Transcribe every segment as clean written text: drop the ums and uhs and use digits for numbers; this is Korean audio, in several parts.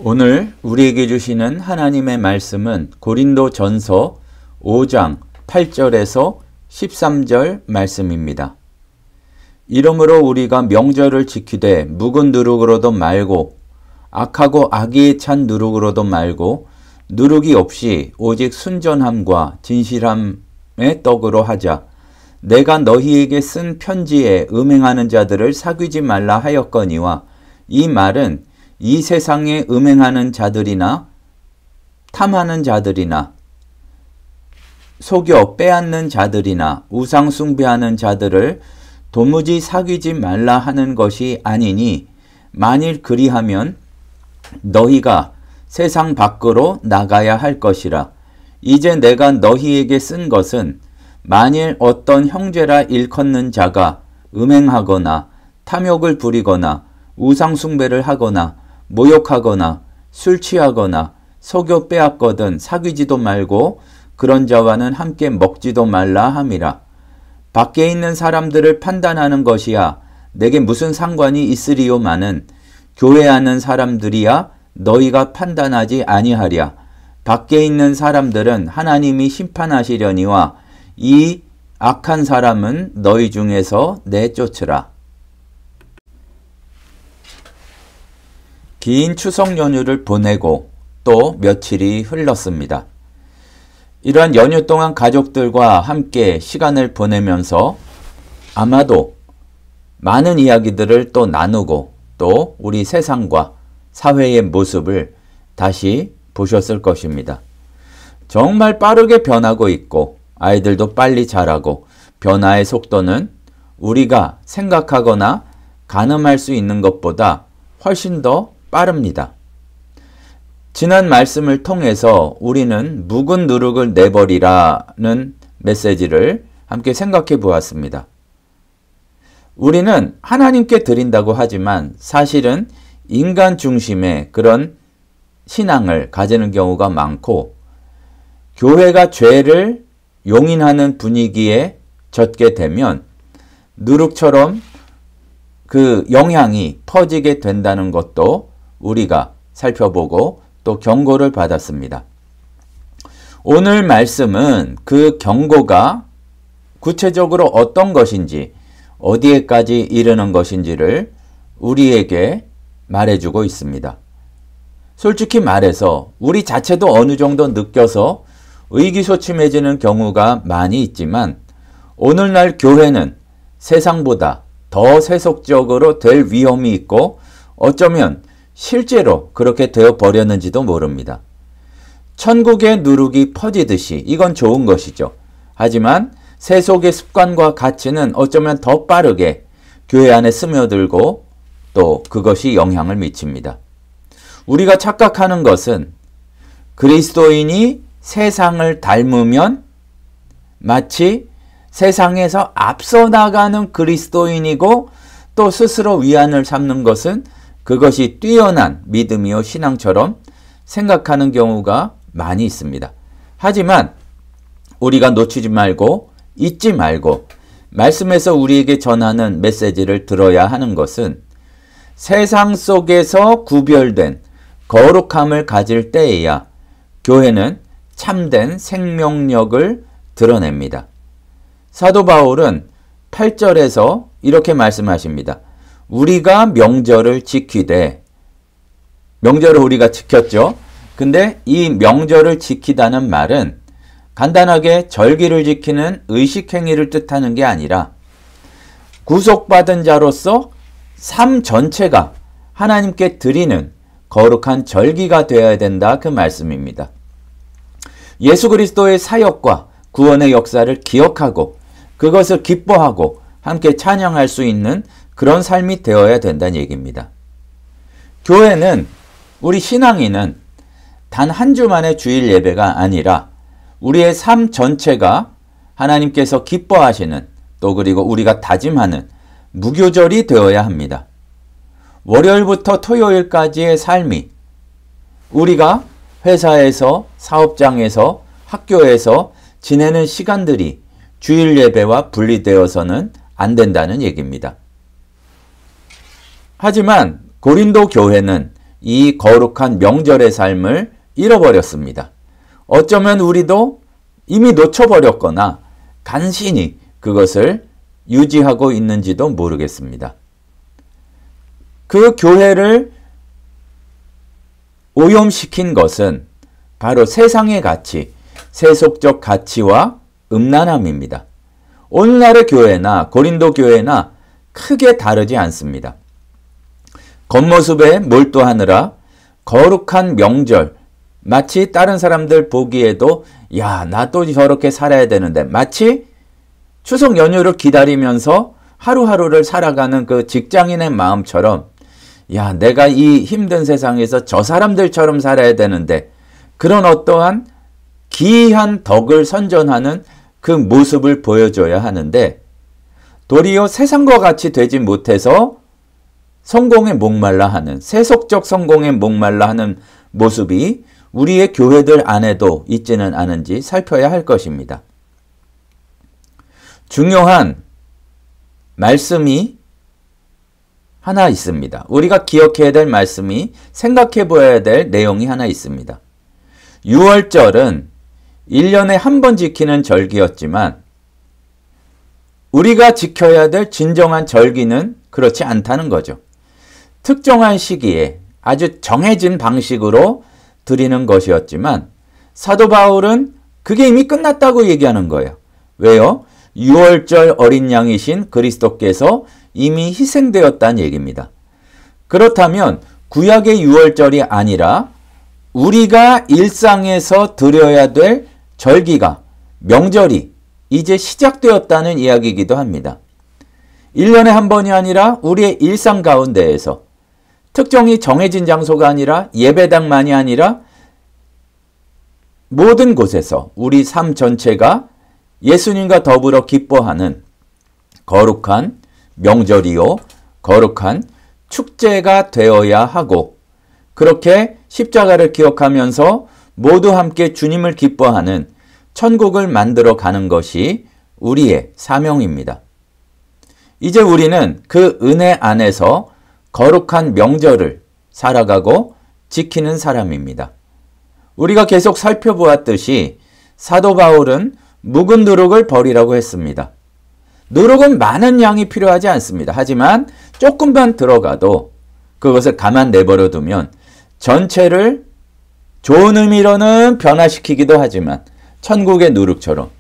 오늘 우리에게 주시는 하나님의 말씀은 고린도전서 5장 8절에서 13절 말씀입니다. 이러므로 우리가 명절을 지키되 묵은 누룩으로도 말고 악하고 악의에 찬 누룩으로도 말고 누룩이 없이 오직 순전함과 진실함의 떡으로 하자. 내가 너희에게 쓴 편지에 음행하는 자들을 사귀지 말라 하였거니와 이 말은 이 세상에 음행하는 자들이나 탐하는 자들이나 속여 빼앗는 자들이나 우상 숭배하는 자들을 도무지 사귀지 말라 하는 것이 아니니 만일 그리하면 너희가 세상 밖으로 나가야 할 것이라. 이제 내가 너희에게 쓴 것은 만일 어떤 형제라 일컫는 자가 음행하거나 탐욕을 부리거나 우상 숭배를 하거나 모욕하거나 술 취하거나 속여 빼앗거든 사귀지도 말고 그런 자와는 함께 먹지도 말라 함이라. 밖에 있는 사람들을 판단하는 것이야 내게 무슨 상관이 있으리요마는 교회 안은 사람들이야 너희가 판단하지 아니하랴. 밖에 있는 사람들은 하나님이 심판하시려니와 이 악한 사람은 너희 중에서 내쫓으라. 긴 추석 연휴를 보내고 또 며칠이 흘렀습니다. 이러한 연휴 동안 가족들과 함께 시간을 보내면서 아마도 많은 이야기들을 또 나누고 또 우리 세상과 사회의 모습을 다시 보셨을 것입니다. 정말 빠르게 변하고 있고 아이들도 빨리 자라고 변화의 속도는 우리가 생각하거나 가늠할 수 있는 것보다 훨씬 더 빠릅니다. 지난 말씀을 통해서 우리는 묵은 누룩을 내버리라는 메시지를 함께 생각해 보았습니다. 우리는 하나님께 드린다고 하지만 사실은 인간 중심의 그런 신앙을 가지는 경우가 많고 교회가 죄를 용인하는 분위기에 젖게 되면 누룩처럼 그 영향이 퍼지게 된다는 것도 우리가 살펴보고 또 경고를 받았습니다. 오늘 말씀은 그 경고가 구체적으로 어떤 것인지 어디에까지 이르는 것인지를 우리에게 말해주고 있습니다. 솔직히 말해서 우리 자체도 어느 정도 느껴서 의기소침해지는 경우가 많이 있지만 오늘날 교회는 세상보다 더 세속적으로 될 위험이 있고 어쩌면 실제로 그렇게 되어 버렸는지도 모릅니다. 천국의 누룩이 퍼지듯이 이건 좋은 것이죠. 하지만 세속의 습관과 가치는 어쩌면 더 빠르게 교회 안에 스며들고 또 그것이 영향을 미칩니다. 우리가 착각하는 것은 그리스도인이 세상을 닮으면 마치 세상에서 앞서 나가는 그리스도인이고 또 스스로 위안을 삼는 것은 그것이 뛰어난 믿음이요 신앙처럼 생각하는 경우가 많이 있습니다. 하지만 우리가 놓치지 말고 잊지 말고 말씀에서 우리에게 전하는 메시지를 들어야 하는 것은 세상 속에서 구별된 거룩함을 가질 때에야 교회는 참된 생명력을 드러냅니다. 사도 바울은 8절에서 이렇게 말씀하십니다. 우리가 명절을 지키되, 명절을 우리가 지켰죠. 근데 이 명절을 지키다는 말은 간단하게 절기를 지키는 의식행위를 뜻하는 게 아니라 구속받은 자로서 삶 전체가 하나님께 드리는 거룩한 절기가 되어야 된다 그 말씀입니다. 예수 그리스도의 사역과 구원의 역사를 기억하고 그것을 기뻐하고 함께 찬양할 수 있는 그런 삶이 되어야 된다는 얘기입니다. 교회는 우리 신앙인은 단 한 주만의 주일 예배가 아니라 우리의 삶 전체가 하나님께서 기뻐하시는 또 그리고 우리가 다짐하는 무교절이 되어야 합니다. 월요일부터 토요일까지의 삶이 우리가 회사에서 사업장에서 학교에서 지내는 시간들이 주일 예배와 분리되어서는 안 된다는 얘기입니다. 하지만 고린도 교회는 이 거룩한 명절의 삶을 잃어버렸습니다. 어쩌면 우리도 이미 놓쳐버렸거나 간신히 그것을 유지하고 있는지도 모르겠습니다. 그 교회를 오염시킨 것은 바로 세상의 가치, 세속적 가치와 음란함입니다. 오늘날의 교회나 고린도 교회나 크게 다르지 않습니다. 겉모습에 몰두하느라 거룩한 명절, 마치 다른 사람들 보기에도 야, 나 또 저렇게 살아야 되는데, 마치 추석 연휴를 기다리면서 하루하루를 살아가는 그 직장인의 마음처럼 야, 내가 이 힘든 세상에서 저 사람들처럼 살아야 되는데, 그런 어떠한 기이한 덕을 선전하는 그 모습을 보여줘야 하는데, 도리어 세상과 같이 되지 못해서 성공에 목말라 하는, 세속적 성공에 목말라 하는 모습이 우리의 교회들 안에도 있지는 않은지 살펴야 할 것입니다. 중요한 말씀이 하나 있습니다. 우리가 기억해야 될 말씀이, 생각해 보아야 될 내용이 하나 있습니다. 6월절은 1년에 한 번 지키는 절기였지만 우리가 지켜야 될 진정한 절기는 그렇지 않다는 거죠. 특정한 시기에 아주 정해진 방식으로 드리는 것이었지만 사도 바울은 그게 이미 끝났다고 얘기하는 거예요. 왜요? 6월절 어린 양이신 그리스도께서 이미 희생되었다는 얘기입니다. 그렇다면 구약의 6월절이 아니라 우리가 일상에서 드려야 될 절기가, 명절이 이제 시작되었다는 이야기이기도 합니다. 1년에 한 번이 아니라 우리의 일상 가운데에서 특정히 정해진 장소가 아니라 예배당만이 아니라 모든 곳에서 우리 삶 전체가 예수님과 더불어 기뻐하는 거룩한 명절이요, 거룩한 축제가 되어야 하고, 그렇게 십자가를 기억하면서 모두 함께 주님을 기뻐하는 천국을 만들어 가는 것이 우리의 사명입니다. 이제 우리는 그 은혜 안에서 거룩한 명절을 살아가고 지키는 사람입니다. 우리가 계속 살펴보았듯이 사도 바울은 묵은 누룩을 버리라고 했습니다. 누룩은 많은 양이 필요하지 않습니다. 하지만 조금만 들어가도 그것을 가만 내버려 두면 전체를 좋은 의미로는 변화시키기도 하지만 천국의 누룩처럼,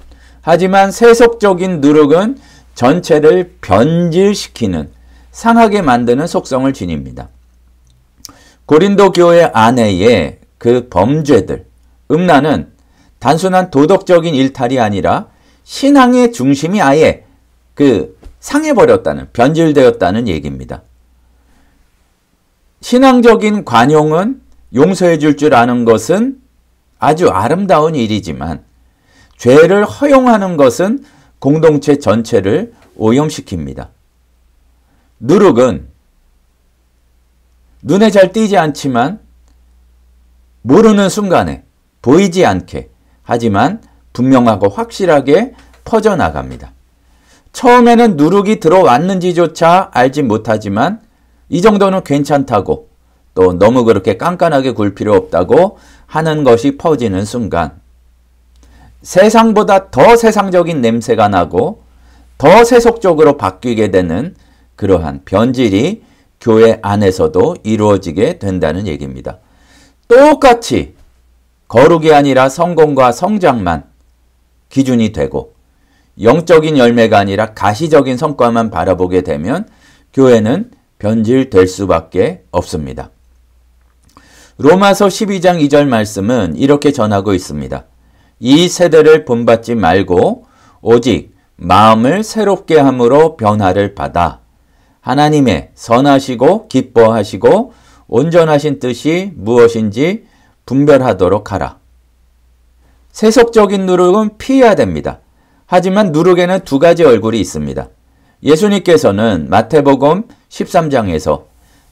하지만 세속적인 누룩은 전체를 변질시키는, 상하게 만드는 속성을 지닙니다. 고린도 교회 안에의 그 범죄들, 음란은 단순한 도덕적인 일탈이 아니라 신앙의 중심이 아예 상해버렸다는, 변질되었다는 얘기입니다. 신앙적인 관용은 용서해 줄 줄 아는 것은 아주 아름다운 일이지만 죄를 허용하는 것은 공동체 전체를 오염시킵니다. 누룩은 눈에 잘 띄지 않지만 모르는 순간에 보이지 않게, 하지만 분명하고 확실하게 퍼져나갑니다. 처음에는 누룩이 들어왔는지조차 알지 못하지만 이 정도는 괜찮다고, 또 너무 그렇게 깐깐하게 굴 필요 없다고 하는 것이 퍼지는 순간 세상보다 더 세상적인 냄새가 나고 더 세속적으로 바뀌게 되는 그러한 변질이 교회 안에서도 이루어지게 된다는 얘기입니다. 똑같이 거룩이 아니라 성공과 성장만 기준이 되고 영적인 열매가 아니라 가시적인 성과만 바라보게 되면 교회는 변질될 수밖에 없습니다. 로마서 12장 2절 말씀은 이렇게 전하고 있습니다. 이 세대를 본받지 말고 오직 마음을 새롭게 함으로 변화를 받아 하나님의 선하시고 기뻐하시고 온전하신 뜻이 무엇인지 분별하도록 하라. 세속적인 누룩은 피해야 됩니다. 하지만 누룩에는 두 가지 얼굴이 있습니다. 예수님께서는 마태복음 13장에서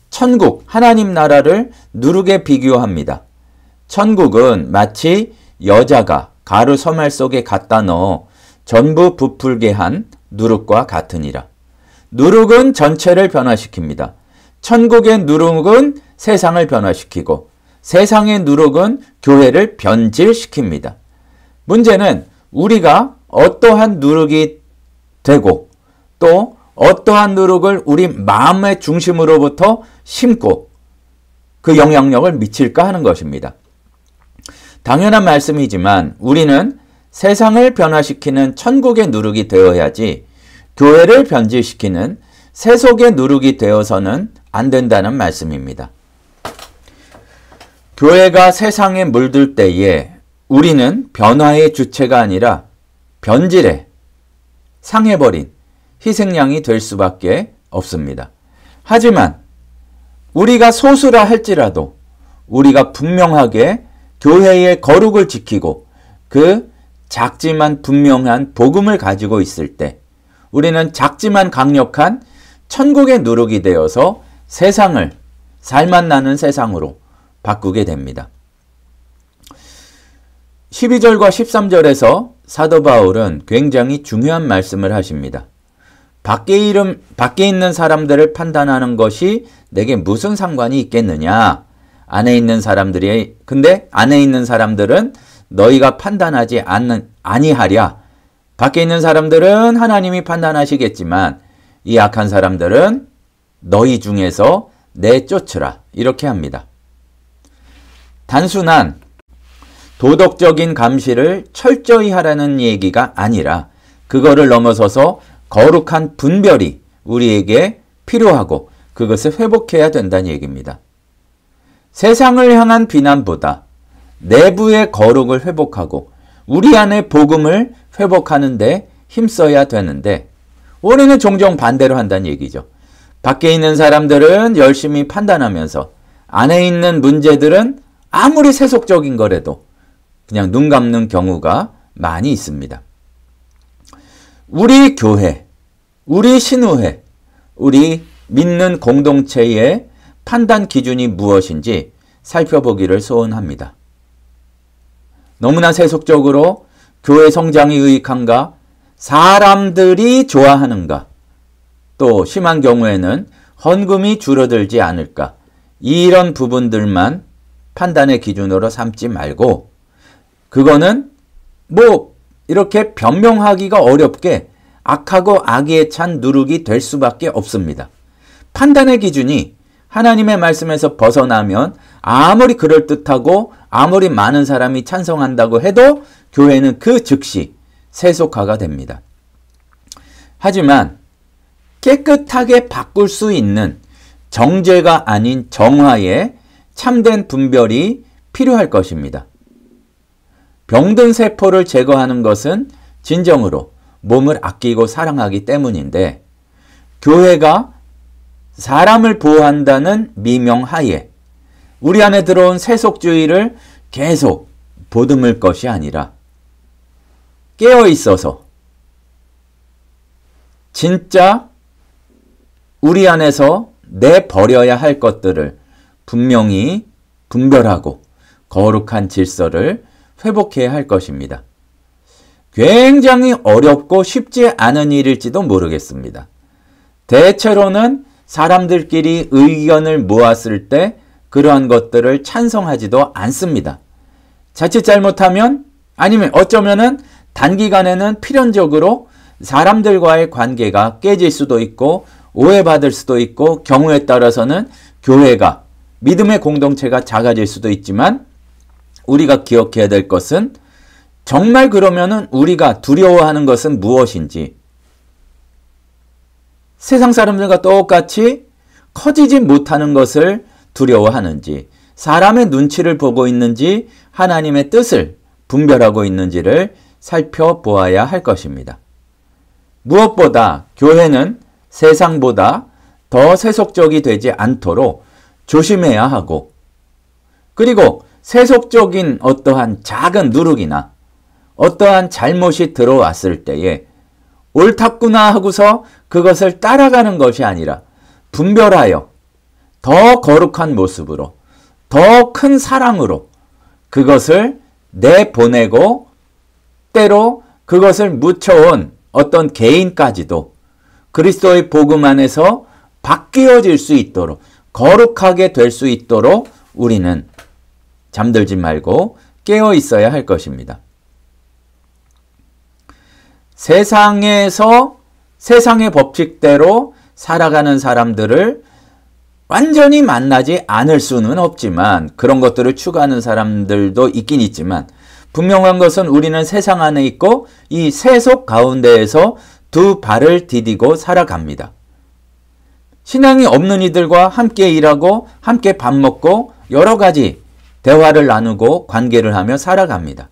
천국, 하나님 나라를 누룩에 비교합니다. 천국은 마치 여자가 가루 서말 속에 갖다 넣어 전부 부풀게 한 누룩과 같으니라. 누룩은 전체를 변화시킵니다. 천국의 누룩은 세상을 변화시키고 세상의 누룩은 교회를 변질시킵니다. 문제는 우리가 어떠한 누룩이 되고 또 어떠한 누룩을 우리 마음의 중심으로부터 심고 그 영향력을 미칠까 하는 것입니다. 당연한 말씀이지만 우리는 세상을 변화시키는 천국의 누룩이 되어야지 교회를 변질시키는 세속의 누룩이 되어서는 안 된다는 말씀입니다. 교회가 세상에 물들 때에 우리는 변화의 주체가 아니라 변질에 상해버린 희생양이 될 수밖에 없습니다. 하지만 우리가 소수라 할지라도 우리가 분명하게 교회의 거룩을 지키고 그 작지만 분명한 복음을 가지고 있을 때 우리는 작지만 강력한 천국의 누룩이 되어서 세상을 살맛 나는 세상으로 바꾸게 됩니다. 12절과 13절에서 사도 바울은 굉장히 중요한 말씀을 하십니다. 밖에 있는 사람들을 판단하는 것이 내게 무슨 상관이 있겠느냐? 근데 안에 있는 사람들은 너희가 판단하지 아니하랴. 밖에 있는 사람들은 하나님이 판단하시겠지만 이 악한 사람들은 너희 중에서 내쫓으라. 이렇게 합니다. 단순한 도덕적인 감시를 철저히 하라는 얘기가 아니라 그거를 넘어서서 거룩한 분별이 우리에게 필요하고 그것을 회복해야 된다는 얘기입니다. 세상을 향한 비난보다 내부의 거룩을 회복하고 우리 안의 복음을 회복하는 데 힘써야 되는데 우리는 종종 반대로 한다는 얘기죠. 밖에 있는 사람들은 열심히 판단하면서 안에 있는 문제들은 아무리 세속적인 거라도 그냥 눈 감는 경우가 많이 있습니다. 우리 교회, 우리 신우회, 우리 믿는 공동체의 판단 기준이 무엇인지 살펴보기를 소원합니다. 너무나 세속적으로 교회 성장이 유익한가? 사람들이 좋아하는가? 또 심한 경우에는 헌금이 줄어들지 않을까? 이런 부분들만 판단의 기준으로 삼지 말고 그거는 이렇게 변명하기가 어렵게 악하고 악의에 찬 누룩이 될 수밖에 없습니다. 판단의 기준이 하나님의 말씀에서 벗어나면 아무리 그럴듯하고 아무리 많은 사람이 찬성한다고 해도 교회는 그 즉시 세속화가 됩니다. 하지만 깨끗하게 바꿀 수 있는 정죄가 아닌 정화의 참된 분별이 필요할 것입니다. 병든 세포를 제거하는 것은 진정으로 몸을 아끼고 사랑하기 때문인데 교회가 사람을 보호한다는 미명하에 우리 안에 들어온 세속주의를 계속 보듬을 것이 아니라 깨어 있어서 진짜 우리 안에서 내버려야 할 것들을 분명히 분별하고 거룩한 질서를 회복해야 할 것입니다. 굉장히 어렵고 쉽지 않은 일일지도 모르겠습니다. 대체로는 사람들끼리 의견을 모았을 때 그러한 것들을 찬성하지도 않습니다. 자칫 잘못하면 아니면 어쩌면은 단기간에는 필연적으로 사람들과의 관계가 깨질 수도 있고 오해받을 수도 있고 경우에 따라서는 교회가 믿음의 공동체가 작아질 수도 있지만 우리가 기억해야 될 것은 정말 그러면은 우리가 두려워하는 것은 무엇인지 세상 사람들과 똑같이 커지지 못하는 것을 두려워하는지 사람의 눈치를 보고 있는지 하나님의 뜻을 분별하고 있는지를 살펴보아야 할 것입니다. 무엇보다 교회는 세상보다 더 세속적이 되지 않도록 조심해야 하고 그리고 세속적인 어떠한 작은 누룩이나 어떠한 잘못이 들어왔을 때에 옳았구나 하고서 그것을 따라가는 것이 아니라 분별하여 더 거룩한 모습으로 더 큰 사랑으로 그것을 내보내고 때로 그것을 묻혀온 어떤 개인까지도 그리스도의 복음 안에서 바뀌어질 수 있도록, 거룩하게 될 수 있도록 우리는 잠들지 말고 깨어 있어야 할 것입니다. 세상에서 세상의 법칙대로 살아가는 사람들을 완전히 만나지 않을 수는 없지만, 그런 것들을 추구하는 사람들도 있긴 있지만, 분명한 것은 우리는 세상 안에 있고 이 세속 가운데에서 두 발을 디디고 살아갑니다. 신앙이 없는 이들과 함께 일하고 함께 밥 먹고 여러 가지 대화를 나누고 관계를 하며 살아갑니다.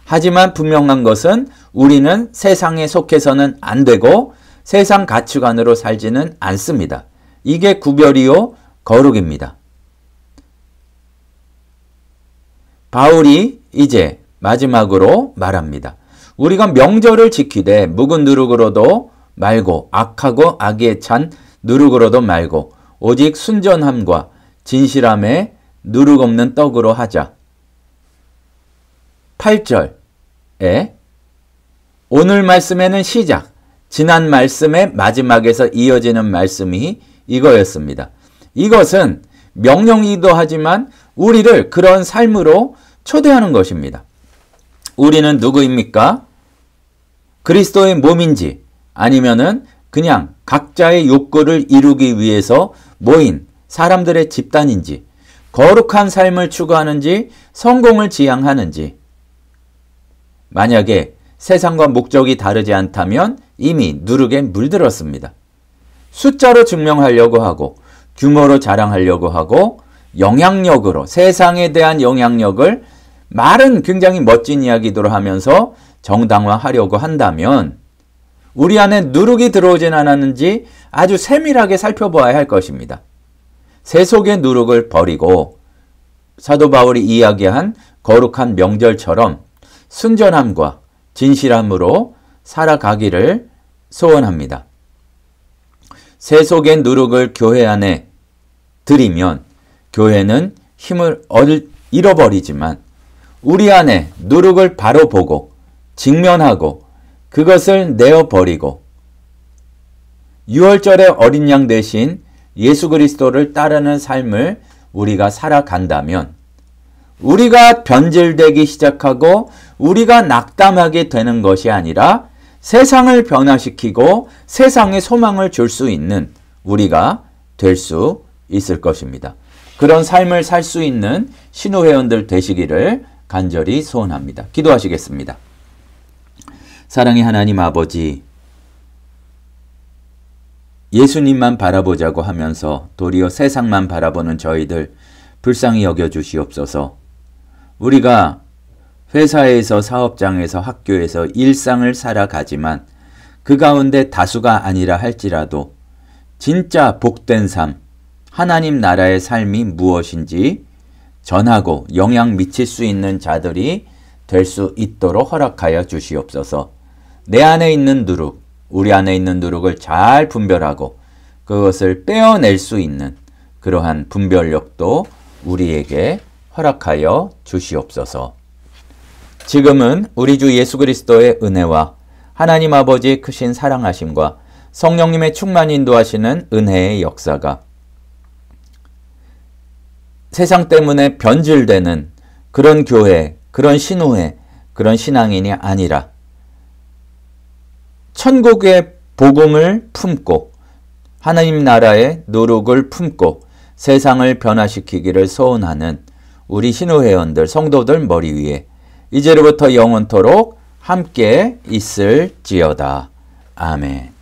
하지만 분명한 것은 우리는 세상에 속해서는 안 되고 세상 가치관으로 살지는 않습니다. 이게 구별이요 거룩입니다. 바울이 이제 마지막으로 말합니다. 우리가 명절을 지키되 묵은 누룩으로도 말고 악하고 악에 찬 누룩으로도 말고 오직 순전함과 진실함에 누룩 없는 떡으로 하자. 8절에 오늘 말씀에는 시작, 지난 말씀의 마지막에서 이어지는 말씀이 이거였습니다. 이것은 명령이기도 하지만 우리를 그런 삶으로 초대하는 것입니다. 우리는 누구입니까? 그리스도의 몸인지 아니면은 그냥 각자의 욕구를 이루기 위해서 모인 사람들의 집단인지, 거룩한 삶을 추구하는지, 성공을 지향하는지, 만약에 세상과 목적이 다르지 않다면 이미 누룩에 물들었습니다. 숫자로 증명하려고 하고 규모로 자랑하려고 하고 영향력으로, 세상에 대한 영향력을 말은 굉장히 멋진 이야기들을 하면서 정당화하려고 한다면 우리 안에 누룩이 들어오진 않았는지 아주 세밀하게 살펴보아야 할 것입니다. 세속의 누룩을 버리고 사도 바울이 이야기한 거룩한 명절처럼 순전함과 진실함으로 살아가기를 소원합니다. 세속의 누룩을 교회 안에 들이면 교회는 힘을 잃어버리지만 우리 안에 누룩을 바로 보고 직면하고 그것을 내어버리고 6월절의 어린 양 대신 예수 그리스도를 따르는 삶을 우리가 살아간다면 우리가 변질되기 시작하고 우리가 낙담하게 되는 것이 아니라 세상을 변화시키고 세상에 소망을 줄 수 있는 우리가 될 수 있을 것입니다. 그런 삶을 살 수 있는 신우회원들 되시기를 간절히 소원합니다. 기도하시겠습니다. 사랑의 하나님 아버지, 예수님만 바라보자고 하면서 도리어 세상만 바라보는 저희들 불쌍히 여겨주시옵소서. 우리가 회사에서, 사업장에서, 학교에서 일상을 살아가지만 그 가운데 다수가 아니라 할지라도 진짜 복된 삶, 하나님 나라의 삶이 무엇인지 전하고 영향 미칠 수 있는 자들이 될 수 있도록 허락하여 주시옵소서. 내 안에 있는 누룩, 우리 안에 있는 누룩을 잘 분별하고 그것을 빼어낼 수 있는 그러한 분별력도 우리에게 허락하여 주시옵소서. 지금은 우리 주 예수 그리스도의 은혜와 하나님 아버지의 크신 사랑하심과 성령님의 충만 인도하시는 은혜의 역사가 세상 때문에 변질되는 그런 교회, 그런 신우회, 그런 신앙인이 아니라 천국의 복음을 품고 하나님 나라의 누룩을 품고 세상을 변화시키기를 소원하는 우리 신우회원들, 성도들 머리 위에 이제로부터 영원토록 함께 있을지어다. 아멘.